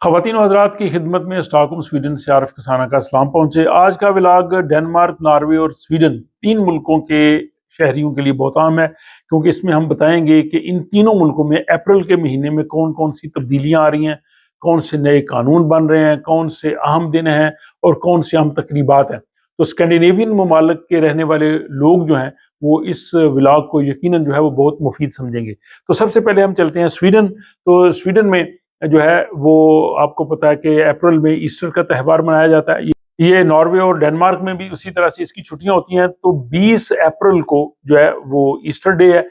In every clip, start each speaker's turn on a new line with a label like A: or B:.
A: خواتین و حضرات کی خدمت میں اسٹاک سویڈن سے عارف کسانہ کا اسلام پہنچے۔ آج کا ولاگ ڈنمارک، ناروے اور سویڈن تین ملکوں کے شہریوں کے لیے بہت اہم ہے، کیونکہ اس میں ہم بتائیں گے کہ ان تینوں ملکوں میں اپریل کے مہینے میں کون کون سی تبدیلیاں آ رہی ہیں، کون سے نئے قانون بن رہے ہیں، کون سے اہم دن ہیں اور کون سی اہم تقریبات ہیں۔ تو اسکینڈینیوین ممالک کے رہنے والے لوگ جو ہیں وہ اس ولاگ کو یقیناً جو ہے وہ بہت مفید سمجھیں گے۔ تو سب سے پہلے ہم چلتے ہیں سویڈن۔ تو سویڈن میں جو ہے وہ آپ کو پتا ہے کہ اپریل میں ایسٹر کا تہوار منایا جاتا ہے۔ یہ ناروے اور ڈنمارک میں بھی اسی طرح سے اس کی چھٹیاں ہوتی ہیں۔ تو 20 اپریل کو جو ہے وہ ایسٹر ڈے ہے۔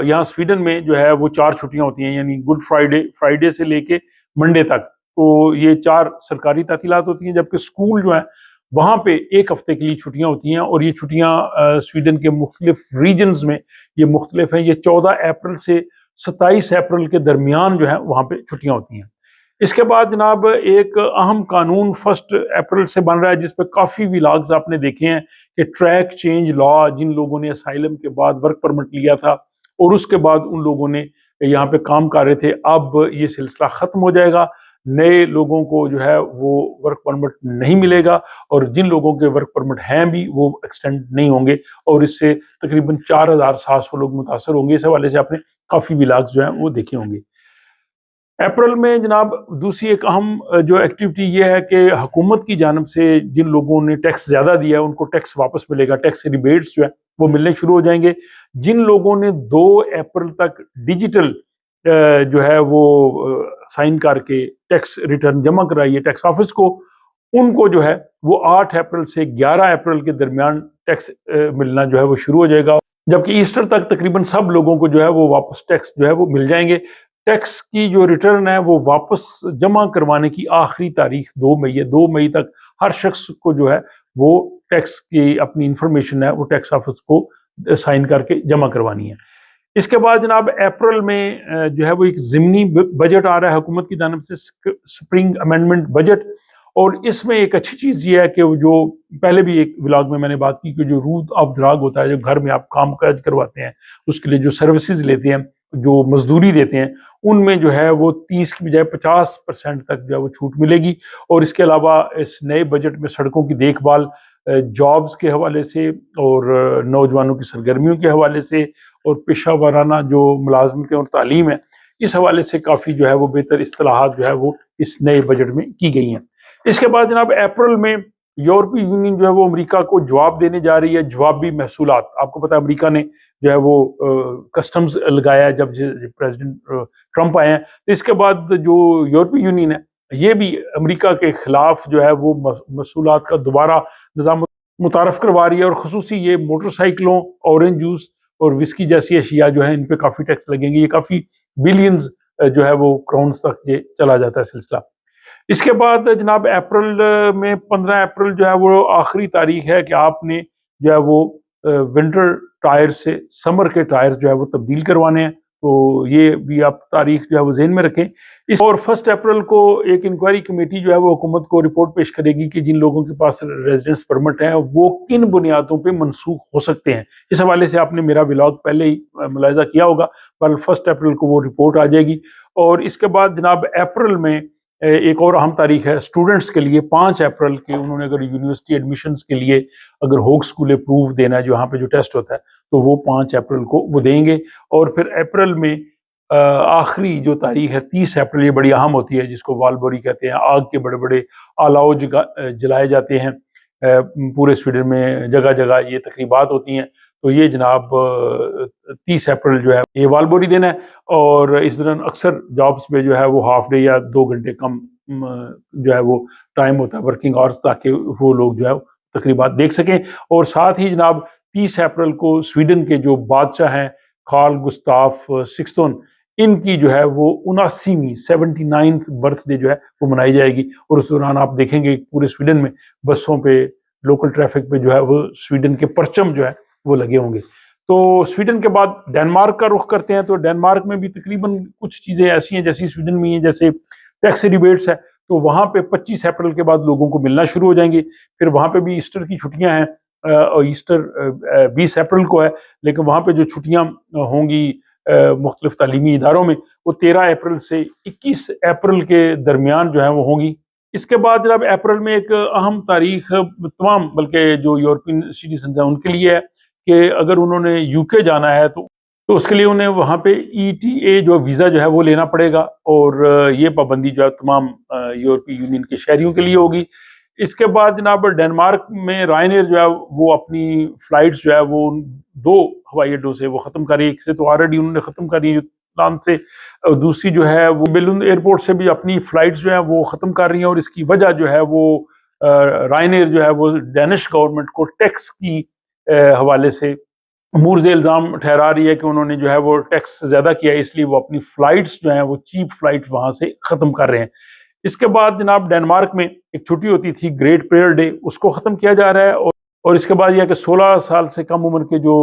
A: یہاں سویڈن میں جو ہے وہ 4 چھٹیاں ہوتی ہیں، یعنی گڈ فرائیڈے سے لے کے منڈے تک۔ تو یہ 4 سرکاری تعطیلات ہوتی ہیں، جبکہ اسکول جو ہیں وہاں پہ 1 ہفتے کے لیے چھٹیاں ہوتی ہیں، اور یہ چھٹیاں سویڈن کے مختلف ریجنز میں یہ مختلف ہیں۔ یہ 14 اپریل سے 27 اپریل کے درمیان جو ہے وہاں پہ چھٹیاں ہوتی ہیں۔ اس کے بعد جناب ایک اہم قانون 1 اپریل سے بن رہا ہے، جس پہ کافی ولاگز آپ نے دیکھے ہیں کہ ٹریک چینج لا، جن لوگوں نے اسائلم کے بعد ورک پرمٹ لیا تھا اور اس کے بعد ان لوگوں نے یہاں پہ کام کر رہے تھے، اب یہ سلسلہ ختم ہو جائے گا۔ نئے لوگوں کو جو ہے وہ ورک پرمٹ نہیں ملے گا، اور جن لوگوں کے ورک پرمٹ ہیں بھی وہ ایکسٹینڈ نہیں ہوں گے، اور اس سے تقریباً 4700 لوگ متاثر ہوں گے۔ اس حوالے سے آپ نے کافی ولاگز جو ہیں وہ دیکھے ہوں گے۔ اپریل میں جناب دوسری ایک اہم جو ایکٹیویٹی یہ ہے کہ حکومت کی جانب سے جن لوگوں نے ٹیکس زیادہ دیا ہے ان کو ٹیکس واپس ملے گا، ٹیکس ریبیٹس جو ہے وہ ملنے شروع ہو جائیں گے۔ جن لوگوں نے 2 اپریل تک ڈیجیٹل جو ہے وہ سائن کر کے ٹیکس ریٹرن جمع کرائی ہے ٹیکس آفس کو، ان کو جو ہے وہ 8 اپریل سے 11 اپریل کے درمیان ٹیکس ملنا جو ہے وہ شروع ہو جائے گا، جبکہ ایسٹر تک تقریباً سب لوگوں کو جو ہے وہ واپس ٹیکس جو ہے وہ مل جائیں گے۔ ٹیکس کی جو ریٹرن ہے وہ واپس جمع کروانے کی آخری تاریخ 2 مئی ہے۔ 2 مئی تک ہر شخص کو جو ہے وہ ٹیکس کی اپنی انفارمیشن ہے وہ ٹیکس آفس کو سائن کر کے جمع کروانی ہے۔ اس کے بعد جناب اپریل میں جو ہے وہ ایک ضمنی بجٹ آ رہا ہے حکومت کی جانب سے، سپرنگ امینڈمنٹ بجٹ، اور اس میں ایک اچھی چیز یہ ہے کہ وہ جو پہلے بھی ایک ولاگ میں نے بات کی کہ جو رود آف دراگ ہوتا ہے، جو گھر میں آپ کام کاج کرواتے ہیں اس کے لیے جو سروسز لیتے ہیں، جو مزدوری دیتے ہیں، ان میں جو ہے وہ 30 کی بجائے 50% تک جو ہے وہ چھوٹ ملے گی۔ اور اس کے علاوہ اس نئے بجٹ میں سڑکوں کی دیکھ بھال، جابز کے حوالے سے اور نوجوانوں کی سرگرمیوں کے حوالے سے اور پیشہ ورانہ جو ملازمتیں اور تعلیم ہے، اس حوالے سے کافی جو ہے وہ بہتر اصطلاحات جو ہے وہ اس نئے بجٹ میں کی گئی ہیں۔ اس کے بعد جناب اپریل میں یورپی یونین جو ہے وہ امریکہ کو جواب دینے جا رہی ہے، جوابی محصولات۔ آپ کو پتا ہے امریکہ نے جو ہے وہ کسٹمز لگایا جب پریزیڈنٹ ٹرمپ آئے ہیں، تو اس کے بعد جو یورپی یونین ہے یہ بھی امریکہ کے خلاف جو ہے وہ محصولات کا دوبارہ نظام متعارف کروا رہی ہے، اور خصوصی یہ موٹر سائیکلوں، اورنج جوس اور وسکی جیسی اشیاء جو ہیں ان پہ کافی ٹیکس لگیں گے۔ یہ کافی بلینز جو ہے وہ کرونز تک یہ چلا جاتا ہے سلسلہ۔ اس کے بعد جناب اپریل میں 15 اپریل جو ہے وہ آخری تاریخ ہے کہ آپ نے جو ہے وہ ونٹر ٹائر سے سمر کے ٹائر جو ہے وہ تبدیل کروانے ہیں، تو یہ بھی آپ تاریخ جو ہے وہ ذہن میں رکھیں۔ اور 1 اپریل کو ایک انکوائری کمیٹی جو ہے وہ حکومت کو رپورٹ پیش کرے گی کہ جن لوگوں کے پاس ریزیڈنس پرمٹ ہیں وہ کن بنیادوں پہ منسوخ ہو سکتے ہیں۔ اس حوالے سے آپ نے میرا ولاگ پہلے ہی ملاحظہ کیا ہوگا، پر 1 اپریل کو وہ رپورٹ آ جائے گی۔ اور اس کے بعد جناب اپریل میں ایک اور اہم تاریخ ہے اسٹوڈنٹس کے لیے، 5 اپریل کے انہوں نے اگر یونیورسٹی ایڈمیشنز کے لیے اگر ہوک اسکول اپروو دینا ہے، جو یہاں پہ جو ٹیسٹ ہوتا ہے، تو وہ 5 اپریل کو وہ دیں گے۔ اور پھر اپریل میں آخری جو تاریخ ہے 30 اپریل، یہ بڑی اہم ہوتی ہے، جس کو والبوری کہتے ہیں۔ آگ کے بڑے بڑے آلاؤ جلائے جاتے ہیں پورے سویڈن میں، جگہ جگہ یہ تقریبات ہوتی ہیں۔ تو یہ جناب 30 اپریل جو ہے یہ والبوری دن ہے، اور اس دوران اکثر جابس پہ جو ہے وہ ہاف ڈے یا 2 گھنٹے کم جو ہے وہ ٹائم ہوتا ہے ورکنگ آورس، تاکہ وہ لوگ جو ہے تقریبات دیکھ سکیں۔ اور ساتھ ہی جناب 30 اپریل کو سویڈن کے جو بادشاہ ہیں کارل گستاف سکسٹون، ان کی جو ہے وہ 79ویں 79th برتھ ڈے جو ہے وہ منائی جائے گی۔ اور اس دوران آپ دیکھیں گے پورے سویڈن میں بسوں پہ، لوکل ٹریفک پہ جو ہے وہ سویڈن کے پرچم جو ہے وہ لگے ہوں گے۔ تو سویڈن کے بعد ڈنمارک کا رخ کرتے ہیں۔ تو ڈنمارک میں بھی تقریباً کچھ چیزیں ایسی ہیں جیسی سویڈن میں ہیں، جیسے ٹیکس ریبیٹس ہے، تو وہاں پہ 25 اپریل کے بعد لوگوں کو ملنا شروع ہو جائیں گے۔ پھر وہاں پہ بھی ایسٹر کی چھٹیاں ہیں، اور ایسٹر 20 اپریل کو ہے، لیکن وہاں پہ جو چھٹیاں ہوں گی مختلف تعلیمی اداروں میں، وہ 13 اپریل سے 21 اپریل کے درمیان جو ہے وہ ہوں گی۔ اس کے بعد جناب اپریل میں ایک اہم تاریخ تمام بلکہ جو یورپین سٹیزنز ہیں ان کے لیے ہے کہ اگر انہوں نے یو کے جانا ہے تو اس کے لیے انہیں وہاں پہ ETA جو ویزا جو ہے وہ لینا پڑے گا، اور یہ پابندی جو ہے تمام یورپی یونین کے شہریوں کے لیے ہوگی۔ اس کے بعد جناب ڈنمارک میں رائن ایئر جو ہے وہ اپنی فلائٹس جو ہے وہ 2 ہوائی اڈوں سے وہ ختم کر رہی ہے۔ ایک سے تو آلریڈی انہوں نے ختم کر رہی ہے پلان سے، اور دوسری جو ہے وہ بیلون ایئرپورٹ سے بھی اپنی فلائٹس جو ہیں وہ ختم کر رہی ہیں، اور اس کی وجہ جو ہے وہ رائن ایئر جو ہے وہ ڈینش گورنمنٹ کو ٹیکس کی حوالے سے امور سے الزام ٹھہرا رہی ہے کہ انہوں نے جو ہے وہ ٹیکس زیادہ کیا ہے، اس لیے وہ اپنی فلائٹس جو ہیں وہ چیپ فلائٹ وہاں سے ختم کر رہے ہیں۔ اس کے بعد جناب ڈنمارک میں ایک چھٹی ہوتی تھی گریٹ پریئر ڈے، اس کو ختم کیا جا رہا ہے، اور اس کے بعد یہ کہ 16 سال سے کم عمر کے جو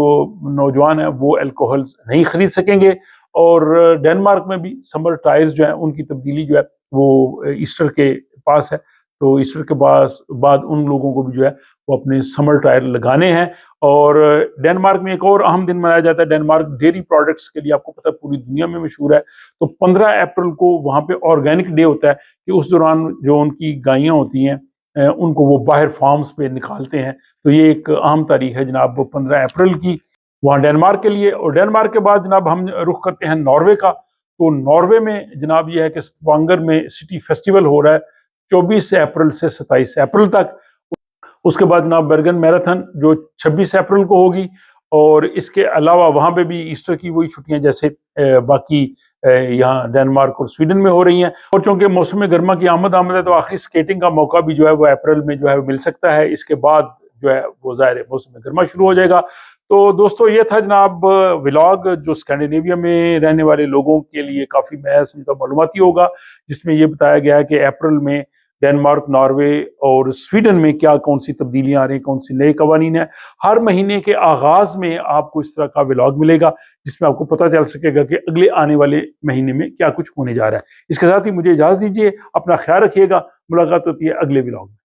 A: نوجوان ہیں وہ الکوہلز نہیں خرید سکیں گے، اور ڈنمارک میں بھی سمر ٹائرز جو ہیں ان کی تبدیلی جو ہے وہ ایسٹر کے پاس ہے، تو ایسٹر کے بعد ان لوگوں کو بھی جو ہے وہ اپنے سمر ٹائر لگانے ہیں۔ اور ڈنمارک میں ایک اور اہم دن منایا جاتا ہے، ڈنمارک ڈیری پروڈکٹس کے لیے آپ کو پتہ ہے پوری دنیا میں مشہور ہے، تو 15 اپریل کو وہاں پہ آرگینک ڈے ہوتا ہے کہ اس دوران جو ان کی گائیاں ہوتی ہیں ان کو وہ باہر فارمز پہ نکالتے ہیں، تو یہ ایک اہم تاریخ ہے جناب 15 اپریل کی وہاں ڈنمارک کے لیے۔ اور ڈنمارک کے بعد جناب ہم رخ کرتے ہیں ناروے کا، تو ناروے میں جناب یہ ہے کہ ستوانگر میں سٹی فیسٹیول ہو رہا ہے 24 اپریل سے 27 اپریل تک۔ اس کے بعد جناب برگن میراتھن جو 26 اپریل کو ہوگی، اور اس کے علاوہ وہاں پہ بھی ایسٹر کی وہی چھٹیاں جیسے باقی یہاں ڈنمارک اور سویڈن میں ہو رہی ہیں، اور چونکہ موسم گرما کی آمد ہے تو آخری سکیٹنگ کا موقع بھی جو ہے وہ اپریل میں جو ہے مل سکتا ہے۔ اس کے بعد جو ہے وہ ظاہر موسم گرما شروع ہو جائے گا۔ تو دوستو یہ تھا جناب ولاگ جو اسکینڈینیویا میں رہنے والے لوگوں کے لیے کافی میں سمجھتا ہوں معلوماتی ہوگا، جس میں یہ بتایا گیا ہے کہ اپریل میں ڈنمارک، ناروے اور سویڈن میں کون سی تبدیلیاں آ رہی ہیں، کون سی نئے قوانین ہیں۔ ہر مہینے کے آغاز میں آپ کو اس طرح کا ولاگ ملے گا جس میں آپ کو پتہ چل سکے گا کہ اگلے آنے والے مہینے میں کیا کچھ ہونے جا رہا ہے۔ اس کے ساتھ ہی مجھے اجازت دیجیے، اپنا خیال رکھیے گا، ملاقات ہوتی ہے اگلے ولاگ میں۔